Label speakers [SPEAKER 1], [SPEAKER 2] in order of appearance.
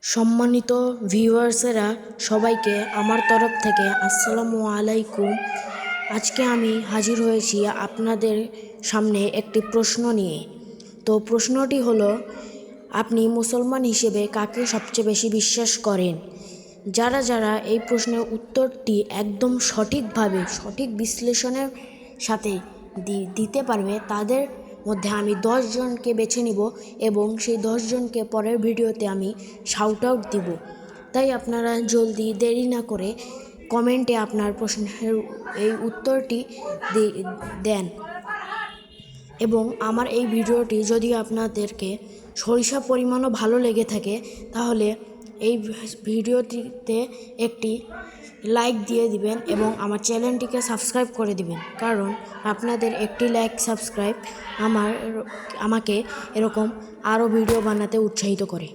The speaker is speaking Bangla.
[SPEAKER 1] সম্মানিত ভিউয়ার্সেরা সবাইকে আমার তরফ থেকে আসসালামু আলাইকুম। আজকে আমি হাজির হয়েছি আপনাদের সামনে একটি প্রশ্ন নিয়ে। তো প্রশ্নটি হলো, আপনি মুসলমান হিসেবে কাকে সবচেয়ে বেশি বিশ্বাস করেন? যারা যারা এই প্রশ্নের উত্তরটি একদম সঠিকভাবে সঠিক বিশ্লেষণের সাথে দিতে পারবে তাদের মধ্যে আমি 10 জনকে বেছে নিব এবং সেই 10 জনকে পরের ভিডিওতে আমি শাউট আউট দিব। তাই আপনারা জলদি দেরি না করে কমেন্টে আপনার প্রশ্নের এই উত্তরটি দেন। এবং আমার এই ভিডিওটি যদি আপনাদেরকে সরিষা পরিমাণও ভালো লেগে থাকে তাহলে এই ভিডিওটিতে একটি লাইক দিয়ে দিবেন এবং আমার চ্যানেলটিকে সাবস্ক্রাইব করে দিবেন, কারণ আপনাদের একটি লাইক সাবস্ক্রাইব আমাকে এরকম আরও ভিডিও বানাতে উৎসাহিত করে।